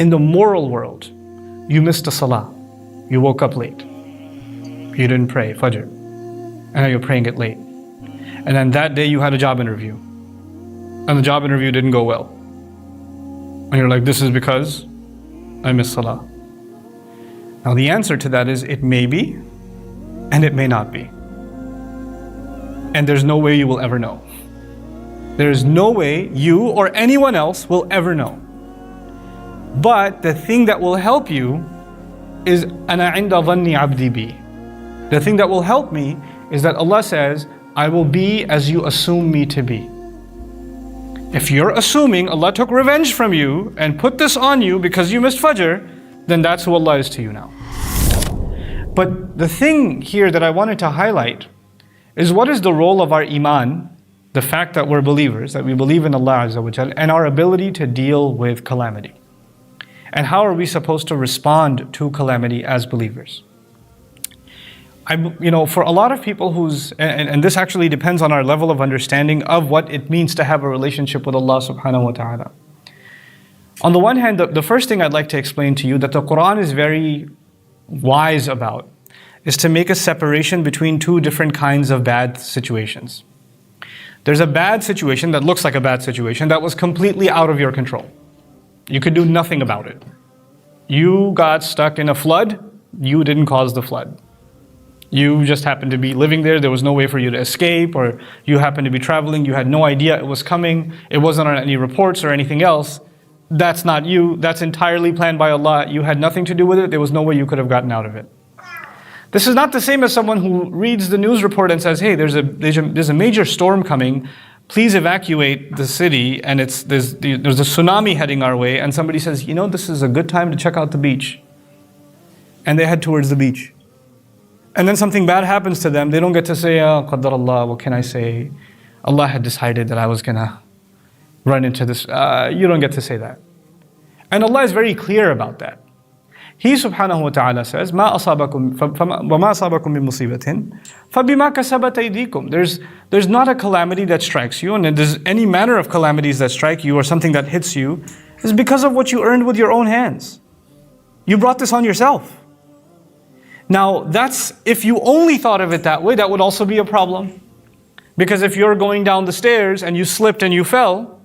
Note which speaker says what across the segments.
Speaker 1: in the moral world, you missed a salah. You woke up late. You didn't pray Fajr. And now you're praying it late. And then that day you had a job interview. And the job interview didn't go well. And you're like, this is because I missed salah. Now the answer to that is it may be and it may not be. And there's no way you will ever know. There is no way you or anyone else will ever know. But the thing that will help you is أَنَا عِنْدَ ظَنِّ عَبْدِي بِي. The thing that will help me is that Allah says, I will be as you assume me to be. If you're assuming Allah took revenge from you and put this on you because you missed Fajr, then that's who Allah is to you now. But the thing here that I wanted to highlight is what is the role of our iman, the fact that we're believers, that we believe in Allah Azza wa Jal, and our ability to deal with calamity. And how are we supposed to respond to calamity as believers? For a lot of people and this actually depends on our level of understanding of what it means to have a relationship with Allah subhanahu wa ta'ala. On the one hand, the first thing I'd like to explain to you that the Quran is very wise about is to make a separation between two different kinds of bad situations. There's a bad situation that looks like a bad situation that was completely out of your control. You could do nothing about it. You got stuck in a flood, you didn't cause the flood. You just happened to be living there was no way for you to escape, or you happened to be traveling, you had no idea it was coming, it wasn't on any reports or anything else. That's not you, that's entirely planned by Allah. You had nothing to do with it, there was no way you could have gotten out of it. This is not the same as someone who reads the news report and says, hey, there's a major storm coming, please evacuate the city, and there's a tsunami heading our way, and somebody says, this is a good time to check out the beach. And they head towards the beach. And then something bad happens to them, they don't get to say, Qadar Allah, what can I say? Allah had decided that I was gonna run into this. You don't get to say that. And Allah is very clear about that. He subhanahu wa ta'ala says, وَمَا أَصَابَكُم مِّن مُّصِيبَةٍ فَبِمَا كَسَبَتْ أَيْدِيكُم. There's not a calamity that strikes you, and there's any manner of calamities that strike you or something that hits you is because of what you earned with your own hands. You brought this on yourself. Now, if you only thought of it that way, that would also be a problem. Because if you're going down the stairs and you slipped and you fell,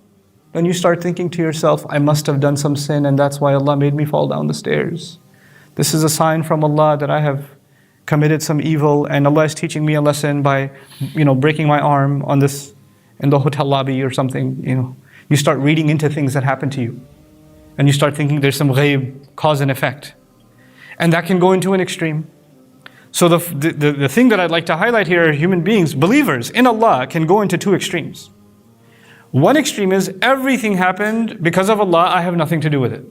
Speaker 1: then you start thinking to yourself, I must have done some sin and that's why Allah made me fall down the stairs. This is a sign from Allah that I have committed some evil and Allah is teaching me a lesson by, breaking my arm in the hotel lobby or something. You start reading into things that happen to you. And you start thinking there's some ghaib, cause and effect. And that can go into an extreme. So the thing that I'd like to highlight here, human beings, believers in Allah, can go into two extremes. One extreme is everything happened because of Allah, I have nothing to do with it.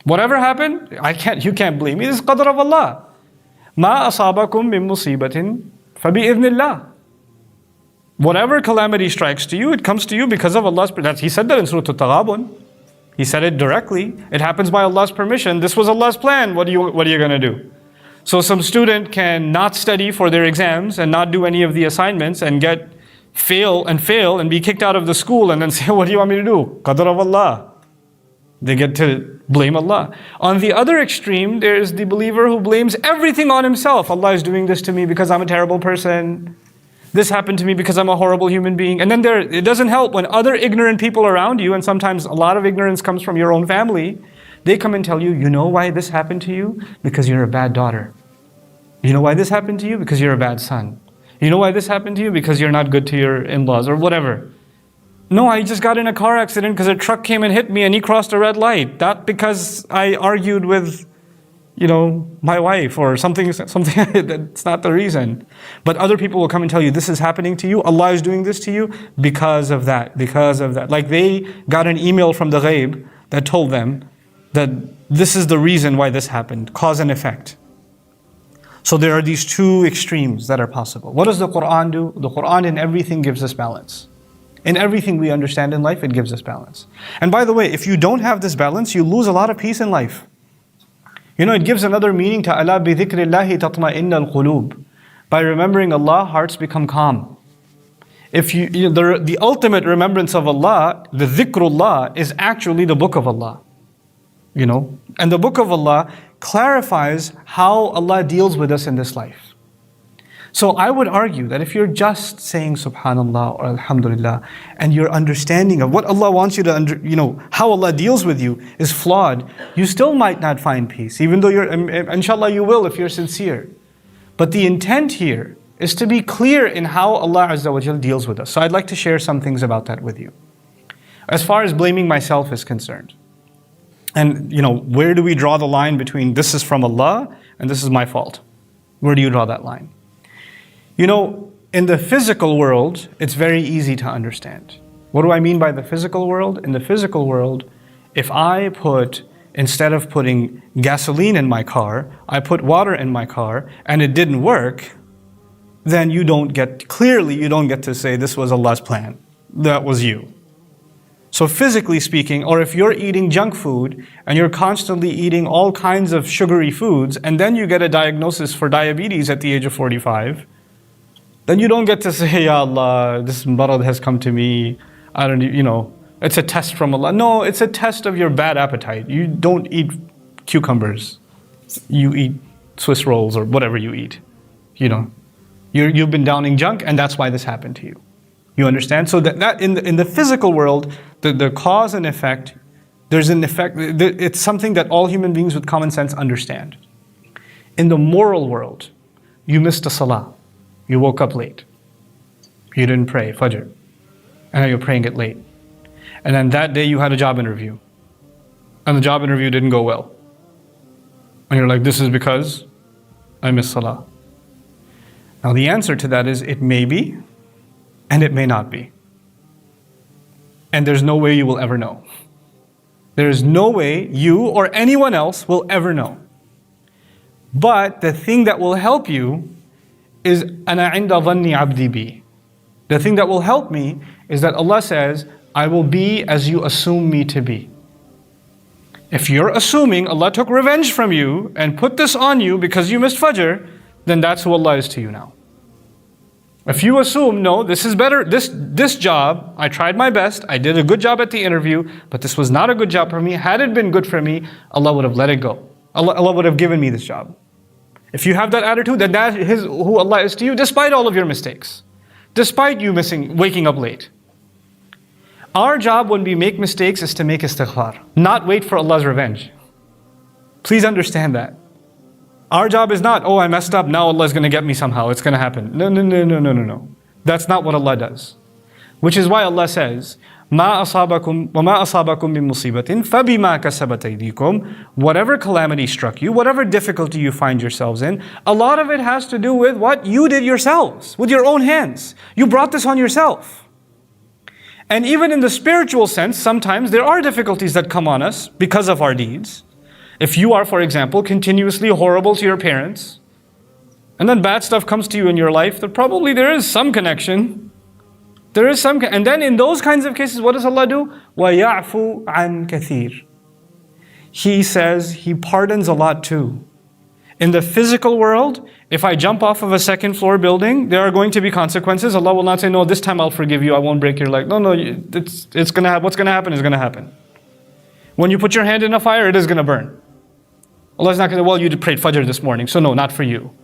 Speaker 1: Whatever happened, you can't blame me, this is qadr of Allah. مَا أَصَابَكُم مِّن مُّصِيبَةٍ فَبِإِذْنِ اللَّهِ. Whatever calamity strikes to you, it comes to you because of Allah's permission. He said that in Surah Al-Taghabun. He said it directly. It happens by Allah's permission. This was Allah's plan. What are you going to do? So some student can not study for their exams and not do any of the assignments and fail and be kicked out of the school and then say, what do you want me to do? Qadr of Allah. They get to blame Allah. On the other extreme, there is the believer who blames everything on himself. Allah is doing this to me because I'm a terrible person. This happened to me because I'm a horrible human being. And then it doesn't help when other ignorant people around you, and sometimes a lot of ignorance comes from your own family, they come and tell you, you know why this happened to you? Because you're a bad daughter. You know why this happened to you? Because you're a bad son. You know why this happened to you? Because you're not good to your in-laws or whatever. No, I just got in a car accident because a truck came and hit me and he crossed a red light. Not because I argued with my wife or something that's not the reason. But other people will come and tell you, this is happening to you, Allah is doing this to you because of that. Like they got an email from the ghaib that told them that this is the reason why this happened, cause and effect. So there are these two extremes that are possible. What does the Quran do? The Quran in everything gives us balance. In everything we understand in life, it gives us balance. And by the way, if you don't have this balance, you lose a lot of peace in life. It gives another meaning to أَلَا بِذِكْرِ اللَّهِ تَطْمَئِنَّ الْقُلُوبِ. By remembering Allah, hearts become calm. If the ultimate remembrance of Allah, the dhikrullah, is actually the book of Allah. And the Book of Allah clarifies how Allah deals with us in this life. So I would argue that if you're just saying Subhanallah or Alhamdulillah, and your understanding of what Allah wants you to how Allah deals with you is flawed, you still might not find peace, even though inshallah you will if you're sincere. But the intent here is to be clear in how Allah Azza wa Jal deals with us. So I'd like to share some things about that with you. As far as blaming myself is concerned, and where do we draw the line between this is from Allah and this is my fault? Where do you draw that line? In the physical world, it's very easy to understand. What do I mean by the physical world? In the physical world, if I instead of putting gasoline in my car, I put water in my car and it didn't work, then you don't get to say this was Allah's plan. That was you. So physically speaking, or if you're eating junk food and you're constantly eating all kinds of sugary foods and then you get a diagnosis for diabetes at the age of 45, then you don't get to say, Ya Allah, this marad has come to me. It's a test from Allah. No, it's a test of your bad appetite. You don't eat cucumbers. You eat Swiss rolls or whatever you eat. You've been downing junk and that's why this happened to you. You understand? So that in the physical world, the cause and effect, there's an effect. It's something that all human beings with common sense understand. In the moral world, you missed a salah. You woke up late. You didn't pray Fajr. And now you're praying it late. And then that day you had a job interview. And the job interview didn't go well. And you're like, this is because I missed salah. Now the answer to that is it may be and it may not be. And there's no way you will ever know. There is no way you or anyone else will ever know. But the thing that will help you is أَنَا عِنْدَ ظَنِّ عَبْدِي بِي. The thing that will help me is that Allah says, I will be as you assume me to be. If you're assuming Allah took revenge from you and put this on you because you missed Fajr, then that's who Allah is to you now. If you assume, no, this is better, this job, I tried my best, I did a good job at the interview, but this was not a good job for me. Had it been good for me, Allah would have let it go. Allah would have given me this job. If you have that attitude, then that is who Allah is to you, despite all of your mistakes. Despite you waking up late. Our job when we make mistakes is to make istighfar, not wait for Allah's revenge. Please understand that. Our job is not, I messed up, now Allah is going to get me somehow, it's going to happen. No. That's not what Allah does. Which is why Allah says, مَا أَصَابَكُمْ وَمَا أَصَابَكُمْ مِن مُصِيبَةٍ فَبِمَا كَسَبَتْ أَيْدِيكُمْ. Whatever calamity struck you, whatever difficulty you find yourselves in, a lot of it has to do with what you did yourselves, with your own hands. You brought this on yourself. And even in the spiritual sense, sometimes there are difficulties that come on us because of our deeds. If you are, for example, continuously horrible to your parents, and then bad stuff comes to you in your life, then probably there is some connection. And then in those kinds of cases, what does Allah do? وَيَعْفُو عَنْ كَثِيرٍ. He says He pardons a lot too. In the physical world, if I jump off of a second floor building, there are going to be consequences. Allah will not say, no, this time I'll forgive you, I won't break your leg. No, it's going to happen. What's going to happen is going to happen. When you put your hand in a fire, it is going to burn. Allah's not going to say, well, you prayed Fajr this morning, so no, not for you.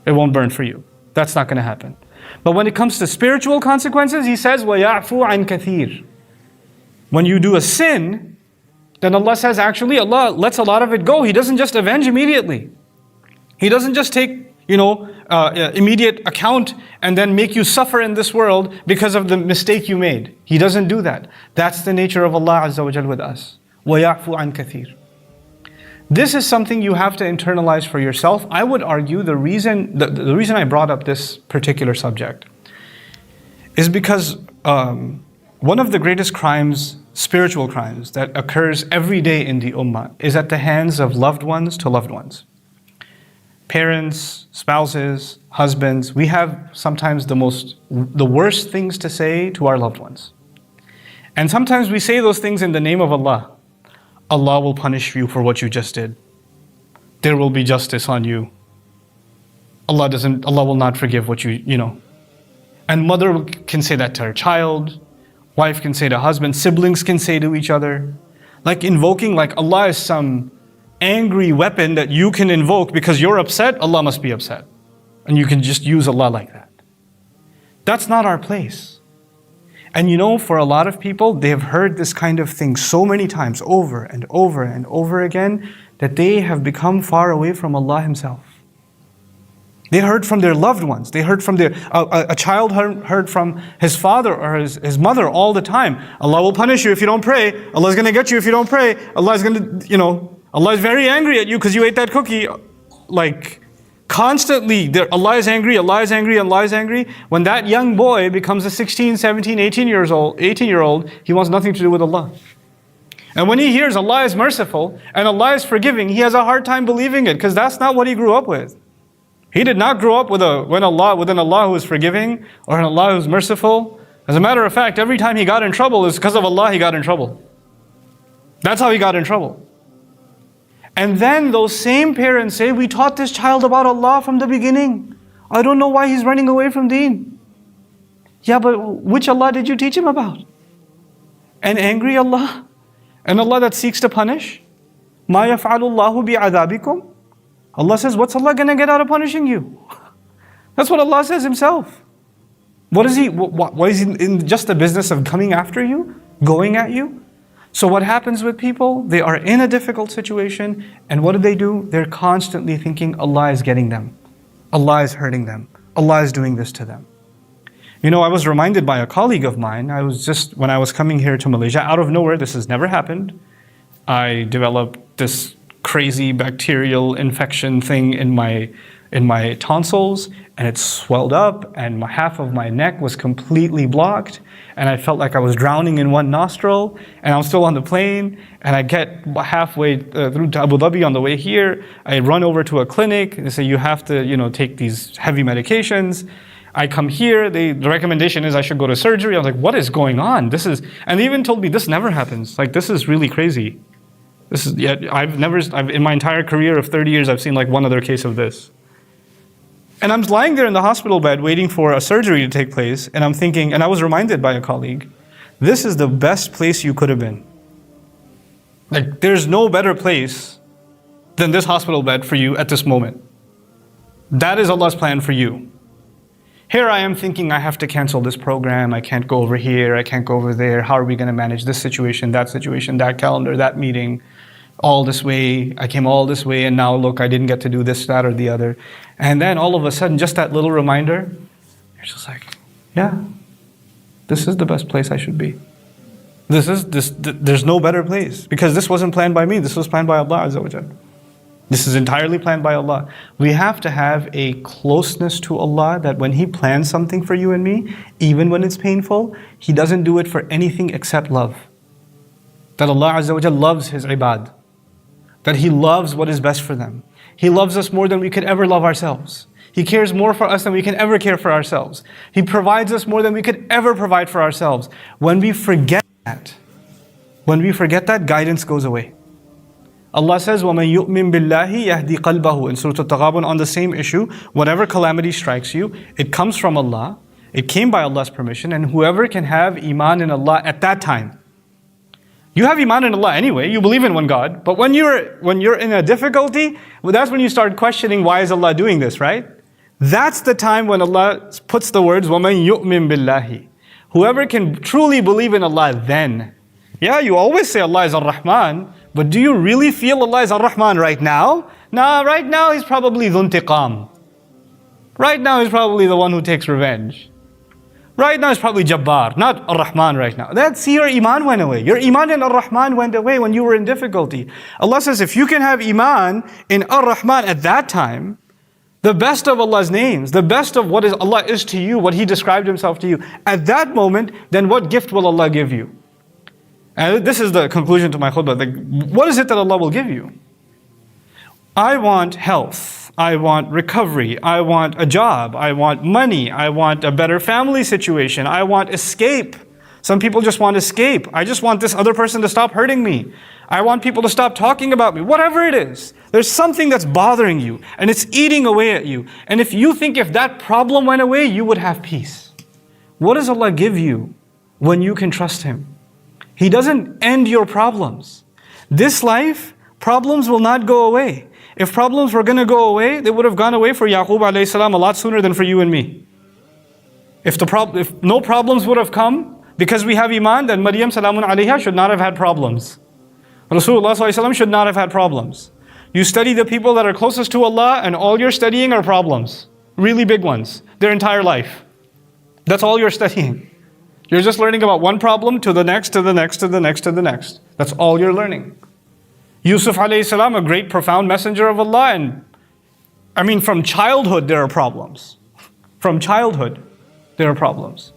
Speaker 1: It won't burn for you. That's not going to happen. But when it comes to spiritual consequences, He says, وَيَعْفُو عَنْ كَثِيرٍ. When you do a sin, then Allah says, actually, Allah lets a lot of it go. He doesn't just avenge immediately. He doesn't just take, immediate account and then make you suffer in this world because of the mistake you made. He doesn't do that. That's the nature of Allah Azza wa Jal with us. وَيَعْفُو عَنْ كَثِيرٍ. This is something you have to internalize for yourself. I would argue the reason I brought up this particular subject is because one of the greatest crimes, spiritual crimes, that occurs every day in the ummah is at the hands of loved ones to loved ones. Parents, spouses, husbands, we have sometimes the worst things to say to our loved ones. And sometimes we say those things in the name of Allah. Allah will punish you for what you just did. There will be justice on you. Allah will not forgive what you. And mother can say that to her child, wife can say to husband, siblings can say to each other. Like invoking, like Allah is some angry weapon that you can invoke because you're upset, Allah must be upset. And you can just use Allah like that. That's not our place. And you know, for a lot of people, they have heard this kind of thing so many times, over and over and over again, that they have become far away from Allah Himself. They heard from their loved ones. They heard from a child heard from his father or his mother all the time. Allah will punish you if you don't pray. Allah is going to get you if you don't pray. Allah is going to, Allah is very angry at you because you ate that cookie. Like, constantly, Allah is angry, Allah is angry, Allah is angry. When that young boy becomes a 16, 17, 18-year-old, he wants nothing to do with Allah. And when he hears Allah is merciful and Allah is forgiving, he has a hard time believing it because that's not what he grew up with. He did not grow up with an Allah who is forgiving or an Allah who is merciful. As a matter of fact, every time he got in trouble, it's because of Allah he got in trouble. That's how he got in trouble. And then those same parents say, we taught this child about Allah from the beginning. I don't know why he's running away from deen. Yeah, but which Allah did you teach him about? An angry Allah? An Allah that seeks to punish? مَا يَفْعَلُ اللَّهُ بِعَذَابِكُمْ? Allah says, what's Allah going to get out of punishing you? That's what Allah says Himself. What is He in just the business of coming after you? Going at you? So what happens with people? They are in a difficult situation, and what do? They're constantly thinking Allah is getting them. Allah is hurting them. Allah is doing this to them. I was reminded by a colleague of mine, when I was coming here to Malaysia, out of nowhere, this has never happened. I developed this crazy bacterial infection thing in my tonsils, and it swelled up, and half of my neck was completely blocked, and I felt like I was drowning in one nostril, and I'm still on the plane, and I get halfway through to Abu Dhabi on the way here. I run over to a clinic, they say you have to take these heavy medications. I come here, the recommendation is I should go to surgery. I was like, what is going on? And they even told me this never happens. Like, this is really crazy. In my entire career of 30 years, I've seen like one other case of this. And I'm lying there in the hospital bed waiting for a surgery to take place, and I'm thinking, and I was reminded by a colleague, this is the best place you could have been. Like, there's no better place than this hospital bed for you at this moment. That is Allah's plan for you. Here I am thinking I have to cancel this program, I can't go over here, I can't go over there, how are we going to manage this situation, that calendar, that meeting, all this way, I came all this way, and now look, I didn't get to do this, that, or the other. And then all of a sudden, just that little reminder, you're just like, yeah, this is the best place I should be. There's no better place, because this wasn't planned by me, this was planned by Allah Azza wa Jalla. This is entirely planned by Allah. We have to have a closeness to Allah that when He plans something for you and me, even when it's painful, He doesn't do it for anything except love. That Allah Azza wa Jalla loves His ibad. That He loves what is best for them. He loves us more than we could ever love ourselves. He cares more for us than we can ever care for ourselves. He provides us more than we could ever provide for ourselves. When we forget that, guidance goes away. Allah says, وَمَنْ يُؤْمِن بِاللَّهِ يَهْدِي قَلْبَهُ. In Surah Al-Taghabun, on the same issue, whatever calamity strikes you, it comes from Allah, it came by Allah's permission, and whoever can have iman in Allah at that time. You have iman in Allah anyway, you believe in one God, but when you're in a difficulty, that's when you start questioning, why is Allah doing this, right? That's the time when Allah puts the words, وَمَنْ يُؤْمِن بِاللَّهِ. Whoever can truly believe in Allah then. Yeah, you always say Allah is Ar-Rahman, but do you really feel Allah is Ar-Rahman right now? Nah, right now He's probably Dhun Tiqam. Right now He's probably the one who takes revenge. Right now He's probably Jabbar, not Ar-Rahman right now. See, your iman went away. Your iman in Ar-Rahman went away when you were in difficulty. Allah says, if you can have iman in Ar-Rahman at that time, the best of Allah's names, the best of what Allah is to you, what He described Himself to you, at that moment, then what gift will Allah give you? And this is the conclusion to my khutbah. What is it that Allah will give you? I want health. I want recovery. I want a job. I want money. I want a better family situation. I want escape. Some people just want escape. I just want this other person to stop hurting me. I want people to stop talking about me. Whatever it is, there's something that's bothering you and it's eating away at you. And if you think if that problem went away, you would have peace. What does Allah give you when you can trust Him? He doesn't end your problems. This life, problems will not go away. If problems were going to go away, they would have gone away for Yaqub alayhi salam a lot sooner than for you and me. If no problems would have come because we have iman, then Maryam salamun alayha should not have had problems. Rasulullah sallallahu alaihi wasallam should not have had problems. You study the people that are closest to Allah, and all you're studying are problems. Really big ones. Their entire life. That's all you're studying. You're just learning about one problem to the next, to the next, to the next, to the next. That's all you're learning. Yusuf alayhi salam, a great profound messenger of Allah, and from childhood there are problems. From childhood there are problems.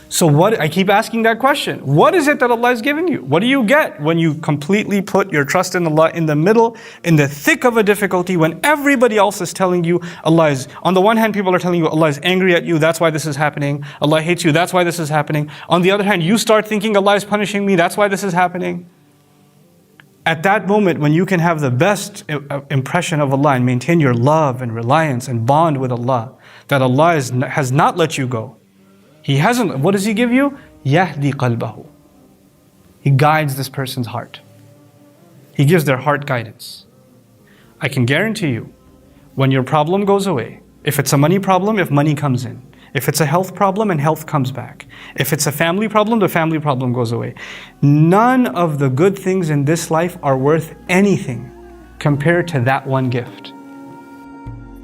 Speaker 1: So I keep asking that question. What is it that Allah is giving you? What do you get when you completely put your trust in Allah in the middle, in the thick of a difficulty, when everybody else is telling you Allah is, on the one hand people are telling you Allah is angry at you, that's why this is happening. Allah hates you, that's why this is happening. On the other hand, you start thinking Allah is punishing me, that's why this is happening. At that moment when you can have the best impression of Allah and maintain your love and reliance and bond with Allah, that Allah has not let you go. He hasn't, what does He give you? يَهْدِي قَلْبَهُ. He guides this person's heart. He gives their heart guidance. I can guarantee you, when your problem goes away, if it's a money problem, if money comes in. If it's a health problem, and health comes back. If it's a family problem, the family problem goes away. None of the good things in this life are worth anything compared to that one gift.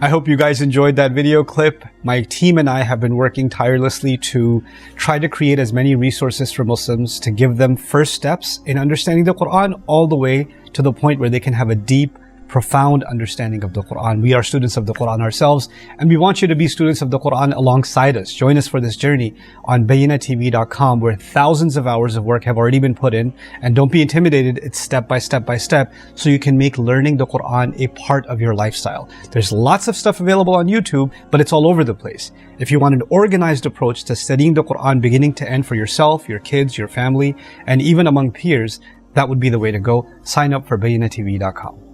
Speaker 1: I hope you guys enjoyed that video clip. My team and I have been working tirelessly to try to create as many resources for Muslims to give them first steps in understanding the Quran, all the way to the point where they can have a deep, profound understanding of the Quran. We are students of the Quran ourselves, and we want you to be students of the Quran alongside us. Join us for this journey on bayyinatv.com, where thousands of hours of work have already been put in. And don't be intimidated, it's step by step by step, so you can make learning the Quran a part of your lifestyle. There's lots of stuff available on YouTube, but it's all over the place. If you want an organized approach to studying the Quran beginning to end for yourself, your kids, your family, and even among peers, that would be the way to go. Sign up for bayyinatv.com.